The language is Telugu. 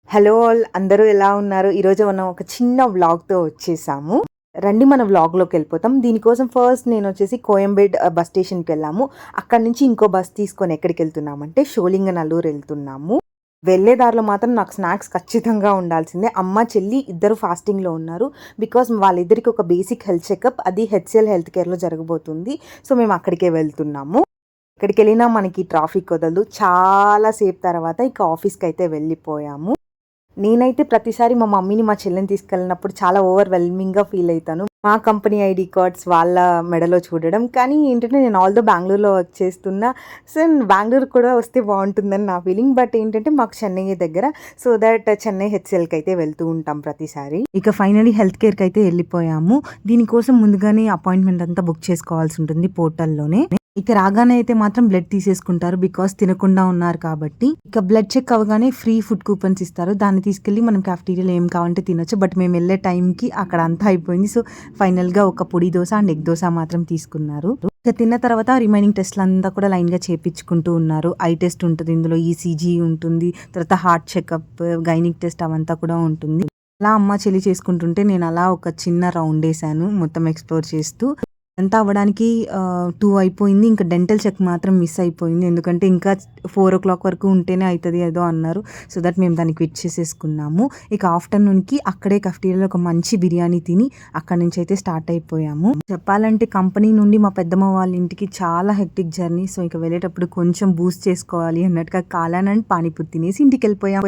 హలో ఆల్ అందరూ ఎలా ఉన్నారు? ఈరోజు మనం ఒక చిన్న వ్లాగ్‌తో వచ్చేసాము. రండి మన వ్లాగ్‌లోకి వెళ్ళిపోతాం. దీనికోసం ఫస్ట్ నేనొచ్చేసి కోయంబేడ్ బస్ స్టేషన్‌కెళ్ళాము. అక్కడి నుంచి ఇంకో బస్ తీసుకొని ఎక్కడికెళ్తున్నామంటే షోలింగనల్లూరు ఎళ్తున్నాము. వెళ్ళే దారిలో మాత్రం నాకు స్నాక్స్ ఖచ్చితంగా ఉండాల్సిందే. అమ్మ, చెల్లి ఇద్దరు ఫాస్టింగ్‌లో ఉన్నారు. బికాజ్ వాళ్ళిద్దరికీ ఒక బేసిక్ హెల్త్ చెకప్ అది హెచ్‌సీఎల్ హెల్త్ కేర్‌లో జరగబోతుంది. సో, మేము అక్కడికే వెళ్తున్నాము. ఎక్కడికెళ్ళినా మనకి ట్రాఫిక్ వదలదు. చాలా సేపు తర్వాత ఇక ఆఫీస్‌కైతే వెళ్ళిపోయాము. నేనైతే ప్రతిసారి మా మమ్మీని, మా చెల్లిని తీసుకెళ్ళినప్పుడు చాలా ఓవర్‌వెల్మింగ్‌గా ఫీల్ అయితాను. మా కంపెనీ ఐడీ కార్డ్స్ వాళ్ళ మెడలో చూడడం. కానీ ఏంటంటే నేను ఆల్‌దో బెంగుళూరులో వర్క్ చేస్తున్నా. సో, బెంగుళూరు కూడా వస్తే బావుంటుందని నా ఫీలింగ్. బట్ ఏంటంటే మాకు చెన్నైయే దగ్గర. సో దట్ చెన్నై హెచ్‌సీఎల్‌కైతే వెళ్తూ ఉంటాం ప్రతిసారి. ఇక ఫైనల్లీ హెల్త్ కేర్‌కైతే ఎళ్ళిపోయాము. దీనికోసం ముందుగానే అపాయింట్‌మెంట్ అంతా బుక్ చేసుకోవాల్సి ఉంటుంది పోర్టల్‌లోనే. ఇక రాగానే అయితే మాత్రం బ్లడ్ తీసేసుకుంటారు. బికాస్ తినకుండా ఉన్నారు కాబట్టి. ఇక బ్లడ్ చెక్ అవ్వగానే ఫ్రీ ఫుడ్ కూపన్స్ ఇస్తారు. దాన్ని తీసుకెళ్ళి మనం కాఫెటీరియాలో ఏం కావాలంటే తినొచ్చు. బట్ మేము వెళ్ళే టైంకి అక్కడ అంతా అయిపోయింది. సో, ఫైనల్‌గా ఒక పొడి దోస అండ్ ఎగ్ దోస మాత్రం తీసుకున్నారు. ఇక తిన్న తర్వాత రిమైనింగ్ టెస్ట్‌లంతా కూడా లైన్‌గా చేపించుకుంటూ ఉన్నారు. ఐ టెస్ట్ ఉంటుంది. ఇందులో ఈసీజీ ఉంటుంది. తర్వాత హార్ట్ చెకప్, గైనిక్ టెస్ట్ అవంతా కూడా ఉంటుంది. అలా అమ్మ, చెల్లి చేసుకుంటుంటే నేను అలా ఒక చిన్న రౌండేసాను మొత్తం ఎక్స్‌ప్లోర్ చేస్తూ. అంతా అవ్వడానికి 2 అయిపోయింది. ఇంకా డెంటల్ చెక్ మాత్రం మిస్ అయిపోయింది. ఎందుకంటే ఇంకా 4:00 వరకు ఉంటేనే అయితది ఏదో అన్నారు. సో దట్ మేము దాన్ని క్విట్ చేసేసుకున్నాము. ఇక ఆఫ్టర్‌నూన్‌కి అక్కడే కఫ్టీరియాలో ఒక మంచి బిర్యానీ తిని అక్కడి నుంచి అయితే స్టార్ట్ అయిపోయాము. చెప్పాలంటే కంపెనీ నుండి మా పెద్దమ్మ వాళ్ళ ఇంటికి చాలా హెక్టిక్ జర్నీ. సో ఇక వెళ్ళేటప్పుడు కొంచెం బూస్ట్ చేసుకోవాలి అన్నట్టుగా కాలాన్ అండ్ పానీపూరి తినేసి ఇంటికెళ్ళిపోయాం.